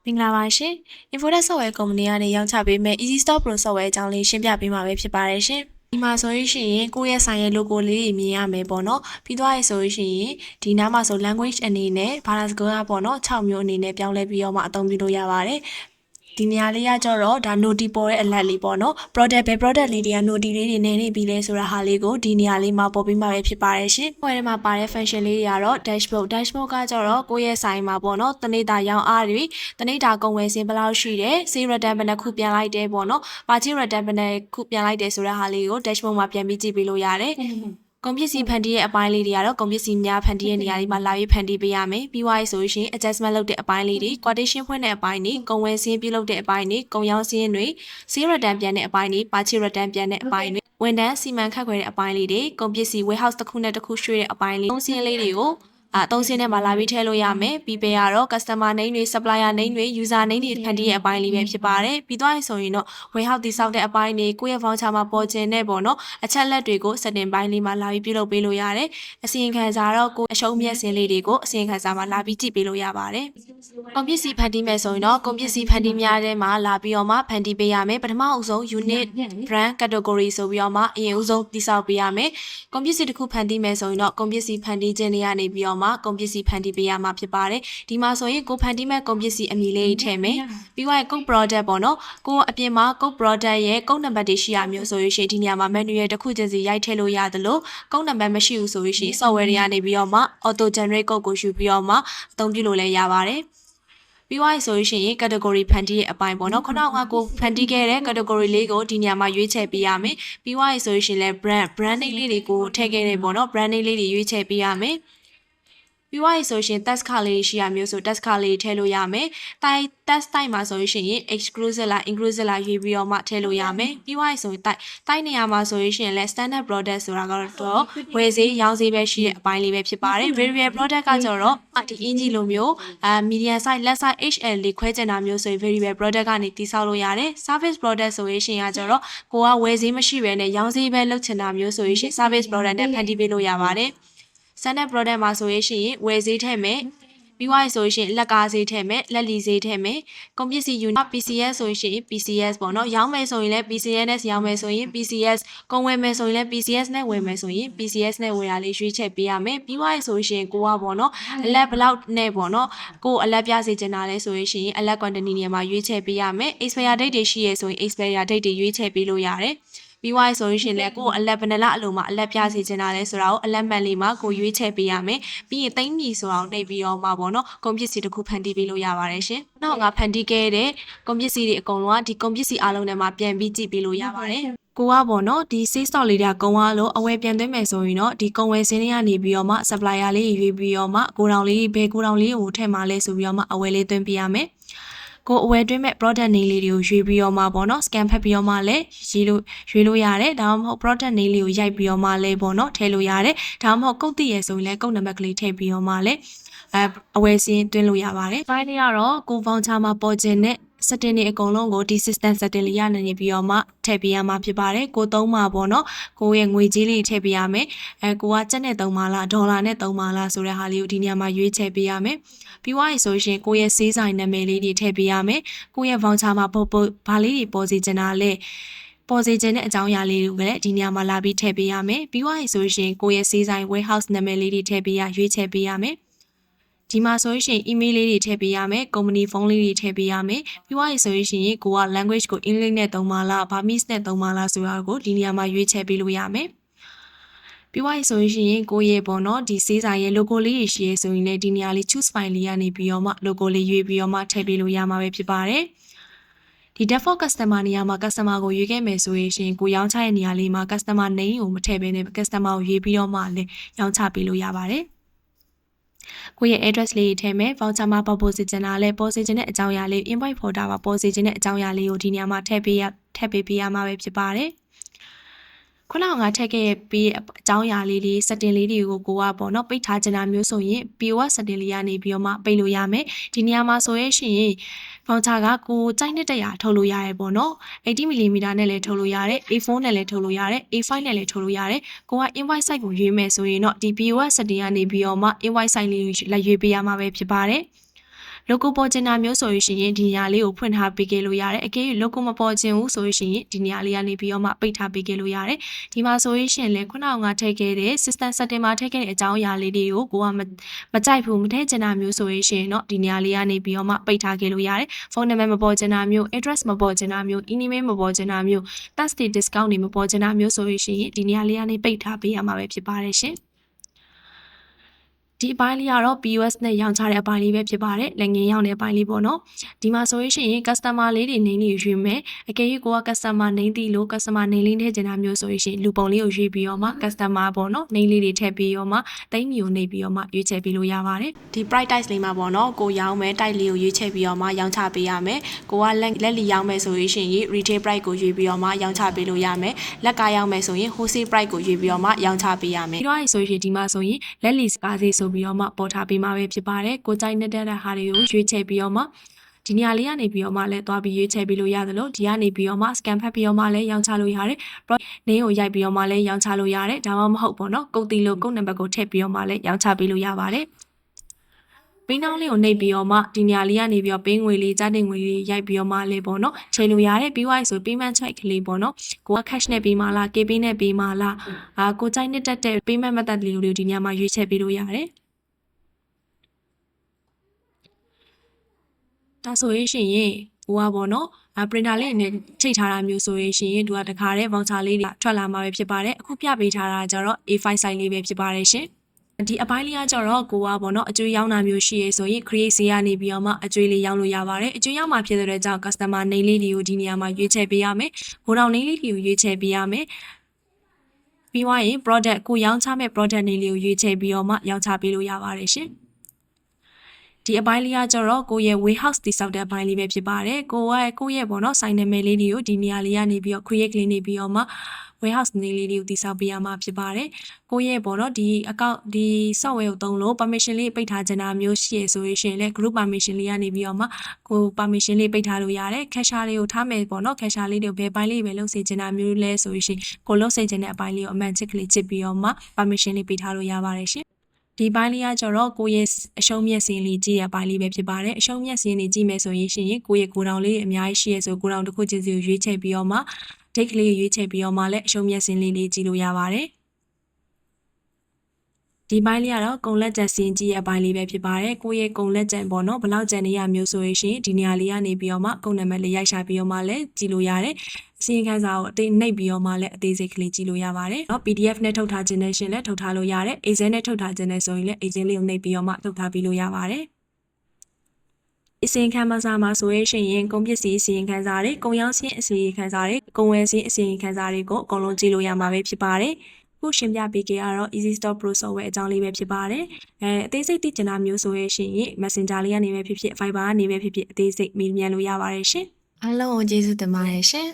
မင်္ဂလာပါရှင်။ Infodesk Software ကုမ္ပဏီကနေရောင်းချပေးမဲ့ Easy Store Pro Software အကြောင်းလေးရှင်းပြပေးမှာပဲဖြစ်ပါတယ်ရှင်။ဒီမှာဆိုရင်ကိုယ့်ရဲ့ဆိုင်ရဲ့ logo လေးတွေမြင်ရမယ်ပေါ့နော်။ပြီးသွားပြီဆိုရင်ဒီနားမှာဆို language အနေနဲ့ဘာသာစကားပေါ့နော်6မျိုးအနေနဲ့ပြောင်းလဲပြီးတော့မှအသုံးပြုလို့ရပါတယ်။ဒီနေရာလေးကကြတော့ဒါ noti ပေါ်တဲ့အလတ်လေးပေါ့နော် product ပဲ product လေးတွေက noti လေးတွေနေနေပြီလဲဆိုတာဟာလေးကိုဒီနေရာလေးမှာပေါ်ပြီးမှပဲဖြစ်ပါတယ်ရှင်။ဟိုထဲမှာပါတဲ့ function လေးတွေကတော့ dashboard ကကြတော့ကိုယ့်ရဲ့ဆိုင်မှာပေါ့နော်တနေ့တာရောင်းအားတွေတနေ့တာကုန်ဝယ်စင်းဘယ်လောက်ရှိတယ် sale return ဘယ်နှခုပြန်လိုက်တယ်ပေါ့နော် purchase return ဘယ်နှခုပြန်လိုက်တယ်ဆိုတာဟာလေးကို dashboard မှာပြန်ပြီးကြည့်ပေးလို့ရတယ်။ကုန်ပစ္စည်းဖန်တီးရဲ့အပိုင်းလေးတွေကတော့ကုန်ပစ္စည်းများဖန်တီးရဲ့နေရာလေးမှာလာပြီးဖန်တီးပေးရမယ်။ပြီးသွားပြီဆိုရင် adjustment လုပ်တဲ့အပိုင်းလေးတွေ quotation ဖွင့်တဲ့အပိုင်းတွေကုန်ဝယ်စင်းပြုလုပ်တဲ့အပိုင်းတွေကုန်ရောင်းစင်းတွေ sale return ပြန်တဲ့အပိုင်းတွေ purchase return ပြန်တဲ့အပိုင်းတွေဝန်ထမ်းစီမံခန့်ခွဲတဲ့အပိုင်းလေးတွေကုန်ပစ္စည်း warehouse တစ်ခုနဲ့တစ်ခုရွှေ့တဲ့အပိုင်းလေးသုံးစင်းလေးတွေကိုသုံးစင်းနဲ့မှာလာပြီးထည့်လို့ရမယ်ပြီးပေကတော့ customer name တွေ supplier name တွေ user name တွေဖန်တီးရဲ့အပိုင်းလေးပဲဖြစ်ပါတယ်ပြီးသွားရင်ဆိုရင်တော့ warehouse တိစောက်တဲ့အပိုင်းတွေကိုယ့်ရဲ့ voucher မှာပေါ်ခြင်းနဲ့ပေါ့နော်အချက်လက်တွေကို setting ပိုင်းလေးမှာလာပြီးပြုလုပ်ပေးလို့ရတယ်အစီရင်ခံစာတော့ကိုယ်အရှုံးမြတ်စင်းလေးတွေကိုအစီရင်ခံစာမှာလာပြီးကြည့်ပေးလို့ရပါတယ်ကုန်ပစ္စည်းဖန်တီးမယ်ဆိုရင်တော့ကုန်ပစ္စည်းဖန်တီးများတဲ့မှာလာပြီးတော့မှဖန်တီးပေးရမယ်ပထမအဆုံး unit brand category ဆိုပြီးတော့မှအရင်ဦးဆုံးတိစောက်ပေးရမယ်ကုန်ပစ္စည်းတစ်ခုဖန်တီးမယ်ဆိုရင်တော့ကုန်ပစ္စည်းဖန်တီးခြင်းတွေကနေပြီးတော့မှကုန်ပစ္စည်းဖန်တီးပေးရမှာဖြစ်ပါတယ်ဒီမှာဆိုရင်ကိုဖန်တီးမဲ့ကုန်ပစ္စည်းအမည်လေးထည့်မယ်ပြီးတော့ကုတ် product ပေါ့နော်ကိုအပြင်မှာကုတ် product ရဲ့ကုတ်နံပါတ်တွေရှိရမျိုးဆိုရင်ဒီနေရာမှာ menu ရဲ့တစ်ခုချင်းစီရိုက်ထည့်လို့ရတယ်လို့ကုတ်နံပါတ်မရှိဘူးဆိုရင် software တွေကနေပြီးတော့မှ auto generate ကုတ်ကိုယူပြီးတော့မှအသုံးပြုလို့လည်းရပါတယ်ပြီးသွားပြီဆိုရင် category ဖန်တီးရဲ့အပိုင်းပေါ့နော်ခုနကကိုဖန်တီးခဲ့တဲ့ category လေးကိုဒီနေရာမှာရွေးချယ်ပေးရမယ်ပြီးသွားပြီဆိုရင်လည်း brand name လေးတွေကိုထည့်ခဲ့တယ်ပေါ့နော် brand name လေးတွေရွေးချယ်ပေးရမယ်ပြီးသွားပြီဆိုရင် test card လေးရှိရမျိုးဆို test card လေးထည့်လို့ရမယ်။ test type မှာဆိုရင် exclusive လား inclusive လားရွေးပြီးတော့မှထည့်လို့ရမယ်။ပြီးသွားပြီဆိုရင် type နေရာမှာဆိုရင်လည်း standard product ဆိုတာကတော့ဝယ်ဈေးရောင်းဈေးပဲရှိတဲ့အပိုင်းလေးပဲဖြစ်ပါတယ်။ variable product ကကျတော့ဒီအင်ဂျီလိုမျိုးmedium size less size HL လေးခွဲကျင်တာမျိုးဆိုရင် variable product ကနေတိစောက်လို့ရတယ်။ service product ဆိုရင်ကကျတော့ကိုကဝယ်ဈေးမရှိဘဲနဲ့ရောင်းဈေးပဲလုပ်ချင်တာမျိုးဆိုရင် service product နဲ့ဖန်တီးပေးလို့ရပါတယ်။ standard product မှာဆိုရင်ဝယ်ဈေးထည့်မယ်ပြီးသွားပြီဆိုရင်လက်ကားဈေးထည့်မယ်လက်လီဈေးထည့်မယ်ကုန်ပစ္စည်း unit PCS ဆိုရင် PCS ပေါ့နော်ရောင်းမယ်ဆိုရင်လည်း PCS နဲ့ရောင်းမယ်ဆိုရင် PCS ကုန်ဝယ်မယ်ဆိုရင်လည်း PCS နဲ့ဝယ်မယ်ဆိုရင် PCS နဲ့ဝယ်ရလေးရွေးချက်ပေးရမယ်ပြီးသွားပြီဆိုရင်ကိုကပေါ့နော်အလက်ဘလောက်နဲ့ပေါ့နော်ကိုအလက်ပြစေချင်တာလဲဆိုရင်အလက် quantity နေရာမှာရွေးချက်ပေးရမယ် expire date တွေရှိရဆိုရင် expire date တွေရွေးချက်ပေးလို့ရတယ်ပြီးသွားဆိုရင်လည်းကိုအလက်ဘယ်နှလအလိုမှာအလက်ပြစီချင်တာလဲဆိုတာကိုအလက်မှန်လေးမှာကိုရွေးချယ်ပေးရမယ်ပြီးရင်သိမ့်မီဆိုအောင်နှိပ်ပြီးတော့မှပေါ့နော်ကုန်ပစ္စည်းတစ်ခုဖန်တီးပေးလို့ရပါတယ်ရှင်နောက်ငါဖန်တီးခဲ့တဲ့ကုန်ပစ္စည်းတွေအကုန်လုံးကဒီကုန်ပစ္စည်းအားလုံးထဲမှာပြန်ပြီးကြည့်ပေးလို့ရပါတယ်ကိုကပေါ့နော်ဒီ sales stock လေးတွေကကုံအားလို့အဝယ်ပြန်သွင်းမယ်ဆိုရင်တော့ဒီကုံဝယ်စင်းလေးကနေပြီးတော့မှ supplier လေးရွေးပြီးတော့မှကိုတောင်လေးဘယ်ကိုတောင်လေးကိုထည့်မှာလဲဆိုပြီးတော့မှအဝယ်လေးသွင်းပေးရမယ်ကိုအဝယ်တွင်းမဲ့ product name လေးတွေကိုရွေးပြီးတော့မှပေါ့နော် scan ဖတ်ပြီးတော့မှလည်းရွေးလို့ရတယ်ဒါမှမဟုတ် product name လေးကိုရိုက်ပြီးတော့မှလည်းပေါ့နော်ထည့်လို့ရတယ်ဒါမှမဟုတ်ကုတ်တည်ရဆိုရင်လည်းကုတ်နံပါတ်ကလေးထည့်ပြီးတော့မှလည်းအဝယ်စင်းသွင်းလို့ရပါတယ်။ပိုင်းလေးကတော့ကို voucher မှာပေါ်ခြင်းနဲ့ setting တွေအကုန်လုံးကိုဒီ system setting လေးရနေပြီးတော့မှထည့်ပေးရမှာဖြစ်ပါတယ်။ကိုသုံးမှာပေါ့နော်ကိုရဲ့ငွေကြေးလေးထည့်ပေးရမယ်။ကိုကကျပ်နဲ့သုံးပါလားဒေါ်လာနဲ့သုံးပါလားဆိုတဲ့ဟာလေးကိုဒီနေရာမှာရွေးချယ်ပေးရမယ်။ပြီးသွားပြီဆိုရင်ကိုရဲ့စေးဆိုင်နာမည်လေးတွေထည့်ပေးရမယ်။ကိုရဲ့ voucher မှာဘာလေးတွေပေါ်စီချင်တာလဲပေါ်စေခြင်းတဲ့အကြောင်းအရာလေးတွေကိုလည်းဒီနေရာမှာလာပြီးထည့်ပေးရမယ်။ပြီးသွားပြီဆိုရင်ကိုရဲ့စေးဆိုင် warehouse နာမည်လေးတွေထည့်ပေးရွေးချယ်ပေးရမယ်။ဒီမှာဆိုရင် email လေးတွေထည့်ပေးရမယ် company phone လေးတွေထည့်ပေးရမယ်ပြီးသွားပြီဆိုရင်ကိုက language ကို English နဲ့သုံးပါလား Burmese နဲ့သုံးပါလားဆိုတာကိုဒီနေရာမှာရွေးချယ်ပေးလို့ရမယ်ပြီးသွားပြီဆိုရင်ကိုရဲ့ပေါ့နော်ဒီစေးစာရဲ့ logo လေးတွေရှိရဆိုရင်လည်းဒီနေရာလေး choose file လေးကနေပြီးတော့မှ logo လေးရွေးပြီးတော့မှထည့်ပေးလို့ရမှာပဲဖြစ်ပါတယ်ဒီ default customer နေရာမှာ customer ကိုရွေးခဲ့မယ်ဆိုရင်ကိုရောင်းချတဲ့နေရာလေးမှာ customer name ကိုမထည့်ဘဲနဲ့ customer ကိုရွေးပြီးတော့မှလည်းရောင်းချပေးလို့ရပါတယ်ကိုရဲ့ address လေးထည့်မယ် voucher မှာပေါ်ပို့စီချင်တာလဲပေါ်စီချင်တဲ့အကြောင်းအရာလေး invoice folder မှာပေါ်စီချင်တဲ့အကြောင်းအရာလေးကိုဒီနေရာမှာထည့်ပေးရမှာပဲဖြစ်ပါတယ်ခုနကငါထည့်ခဲ့ပြီးအကြောင်းအရာလေးတွေ setting လေးတွေကိုကိုကပေါ့နော်ပိတ်ထားချင်တာမျိုးဆိုရင် POS setting လေးကနေပြီးတော့မှပိတ်လို့ရမယ်ဒီနေရာမှာဆိုရင်voucher ကကိုကြိုက်တဲ့100ထုတ်လို့ရတယ်ပေါ့နော် 80mm နဲ့လည်းထုတ်လို့ရတယ် A4 နဲ့လည်းထုတ်လို့ရတယ် A5 နဲ့လည်းထုတ်လို့ရတယ်ကိုက invoice site ကိုရွေးမယ်ဆိုရင်တော့ဒီ POS setting ကနေပြီးတော့မှ invoice site လေးကိုလိုက်ရွေးပေးရမှာပဲဖြစ်ပါတယ် logo ပေါ်ကျင်တာမျိုးဆိုလို့ရှိရင်ဒီနေရာလေးကိုဖွင့်ထားပေးခဲ့လို့ရတယ်အကယ်၍ logo မပေါ်ကျင်ဘူးဆိုလို့ရှိရင်ဒီနေရာလေးကနေပြီးတော့မှပိတ်ထားပေးခဲ့လို့ရတယ်ဒီမှာဆိုလို့ရှိရင်လည်းခုနကထည့်ခဲ့တဲ့ system setting မှာထည့်ခဲ့တဲ့အကြောင်းအရာလေးတွေကိုကိုကမကြိုက်ဘူးမထည့်ချင်တာမျိုးဆိုလို့ရှိရင်တော့ဒီနေရာလေးကနေပြီးတော့မှပိတ်ထားခဲ့လို့ရတယ်ဖုန်းနံပါတ်မပေါ်ချင်တာမျိုး address မပေါ်ချင်တာမျိုး email မပေါ်ချင်တာမျိုး tax discount တွေမပေါ်ချင်တာမျိုးဆိုလို့ရှိရင်ဒီနေရာလေးကနေပိတ်ထားပေးရမှာပဲဖြစ်ပါတယ်ရှင်ဒီအပိုင်းလေးကတော့ POS နဲ့ရောင်းချတဲ့အပိုင်းလေးပဲဖြစ်ပါတယ်လက်ငင်းရောင်းတဲ့အပိုင်းလေးပေါ့နော်ဒီမှာဆိုရင် customer လေးတွေနေနေရွေးမယ်အကယ်၍ကိုက customer နေတီလို့ customer နေလေးထည့်ချင်တာမျိုးဆိုရင်လူပုံလေးကိုရွေးပြီးတော့မှ customer ပေါ့နော်နေလေးတွေထည့်ပြီးတော့မှတိတ်မီကိုနေပြီးတော့မှရွေးချယ်ပေးလို့ရပါတယ်ဒီ price tag လေးမှာပေါ့နော်ကိုရောင်းမယ် tag လေးကိုရွေးချယ်ပြီးတော့မှရောင်းချပေးရမယ်ကိုကလက်လီရောင်းမယ်ဆိုရင် retail price ကိုရွေးပြီးတော့မှရောင်းချပေးလို့ရမယ်လက်ကရောင်းမယ်ဆိုရင် wholesale price ကိုရွေးပြီးတော့မှရောင်းချပေးရမယ်ပြီးတော့ဆိုရင်ဒီမှာဆိုရင်လက်လီစကားစီဆိုပြီးတော့မှပေါ်ထားပေးမှာပဲဖြစ်ပါတယ်ကိုကြိုက်နေတဲ့ဟာတွေကိုရွေးချယ်ပြီးတော့မှဒီနေရာလေးကနေပြီးတော့မှလည်းသွားပြီးရွေးချယ်ပြီးလို့ရတယ်လို့ဒီကနေပြီးတော့မှ scan ဖတ်ပြီးတော့မှလည်းရောင်းချလို့ရတယ်နင်းကိုရိုက်ပြီးတော့မှလည်းရောင်းချလို့ရတယ်ဒါမှမဟုတ်ပေါ့နော်ကုတ်တီလို့ကုတ်နံပါတ်ကိုထည့်ပြီးတော့မှလည်းရောင်းချပေးလို့ရပါတယ်ပင်းနှောင်းလေးကိုနှိပ်ပြီးတော့မှဒီနေရာလေးကနေပြီးတော့ပေးငွေလေးကြားတင်ငွေလေးရိုက်ပြီးတော့မှလေးပေါ့နော်ချိန်လို့ရတယ်ပြီးသွားပြီဆို payment check ကလေးပေါ့နော်ကိုက cash နဲ့ပေးမှလား KB နဲ့ပေးမှလားကိုကြိုက်နေတဲ့ payment method လေးကိုဒီနေရာမှာရွေးချယ်ပေးလို့ရတယ်ဒါဆိုရင်ရှင်ဟိုကပေါ့နော်printer လေးနဲ့ချိန်ထားတာမျိုးဆိုရင်ရှင်သူကတခါတည်း voucher လေးတွေထွက်လာမှာပဲဖြစ်ပါတယ်အခုပြပေးထားတာကျတော့ A5 size လေးပဲဖြစ်ပါတယ်ရှင်ဒီအပိုင်းလေးကကျတော့ကိုကပေါ့နော်အကျွေးရောင်းတာမျိုးရှိရဆိုရင် create ဈေးကနေပြီးတော့မှအကျွေးလေးရောင်းလို့ရပါတယ်အကျွေးရောင်းမှာဖြစ်တဲ့ကြောင့် customer name လေးတွေကိုဒီနေရာမှာရွေးချယ်ပေးရမယ်ဘိုးတော် name လေးတွေကိုရွေးချယ်ပေးရမယ်ပြီးသွားရင် product ကိုရောင်းချမဲ့ product name လေးကိုရွေးချယ်ပြီးတော့မှရောင်းချပေးလို့ရပါတယ်ရှင်ဒီအပိုင်းလေးကကျတော့ကိုရဲ့ warehouse တိစောက်တဲ့အပိုင်းလေးပဲဖြစ်ပါတယ်ကိုရဲ့ပေါ့နော်ဆိုင်နာမည်လေးတွေကိုဒီနေရာလေးကနေပြီးတော့ create လေးနေပြီးတော့မှ warehouse နေလေးတွေကိုတိစောက်ပေးရမှာဖြစ်ပါတယ်ကိုရဲ့ပေါ့နော်ဒီ account ဒီ software ကိုသုံးလို့ permission လေးပိတ်ထားချင်တာမျိုးရှိရဆိုရင်လည်း group permission လေးကနေပြီးတော့မှကို permission လေးပိတ်ထားလို့ရတယ် cache လေးကိုထားမယ်ပေါ့နော် cache လေးတွေကိုဘယ်ပိုင်းလေးပဲလုပ်စေချင်တာမျိုးလဲဆိုရင်ကိုလုပ်စေချင်တဲ့အပိုင်းလေးကိုအမှန်ချစ်ကလေးချစ်ပြီးတော့မှ permission လေးပိတ်ထားလို့ရပါတယ်ရှင်ဒီပိုင်းလေးကကျတော့ကိုရဲ့အရှုံးမြက်စင်းလေးကြည့်ရပိုင်းလေးပဲဖြစ်ပါတယ်အရှုံးမြက်စင်းလေးကြည့်မယ်ဆိုရင်ကိုရဲ့ကိုတောင်လေးအများကြီးရှိရဆိုကိုတောင်တစ်ခုချင်းစီကိုရွေးချယ်ပြီးတော့မှ date လေးရွေးချယ်ပြီးတော့မှလည်းအရှုံးမြက်စင်းလေးကြည့်လို့ရပါတယ်ဒီပိုင်းလေးကတော့ကုံလက်ကျန်စင်ကြီးရဲ့အပိုင်းလေးပဲဖြစ်ပါတယ်ကိုရဲ့ကုံလက်ကျန်ပေါ့နော်ဘလောက်ကျန်နေရမျိုးဆိုရင်ဒီနေရာလေးကနေပြီးတော့မှကုံနံပါတ်လေးရိုက်ရှာပြီးတော့မှလည်းကြည့်လို့ရတယ်အစီရင်ခံစာကိုအသေးနှိပ်ပြီးတော့မှလည်းအသေးစိတ်ကလေးကြည့်လို့ရပါတယ်เนาะ PDF နဲ့ထုတ်ထားခြင်းနဲ့ရှင်လည်းထုတ်ထားလို့ရတယ် Excel နဲ့ထုတ်ထားခြင်းနဲ့ဆိုရင်လည်း Excel လေးကိုနှိပ်ပြီးတော့မှထုတ်ထားပြီးလို့ရပါတယ်အစီရင်ခံစာမှာဆိုရင်ကုန်ပစ္စည်းအစီရင်ခံစာတွေကုန်ရောင်းစင်းအစီရင်ခံစာတွေကုန်ဝယ်စင်းအစီရင်ခံစာတွေကိုအကုန်လုံးကြည့်လို့ရမှာပဲဖြစ်ပါတယ်ခုရှင်းပြပေးကြရတော့ Easy Store Pro software အကြောင်းလေးပဲဖြစ်ပါတယ်အသေးစိတ်သိချင်တာမျိုးဆိုရင် Messenger လေးကနေပဲဖြစ်ဖြစ် Viber ကနေပဲဖြစ်ဖြစ်အသေးစိတ်မေးမြန်းလို့ရပါတယ်ရှင်အားလုံးကိုကျေးဇူးတင်ပါတယ်ရှင်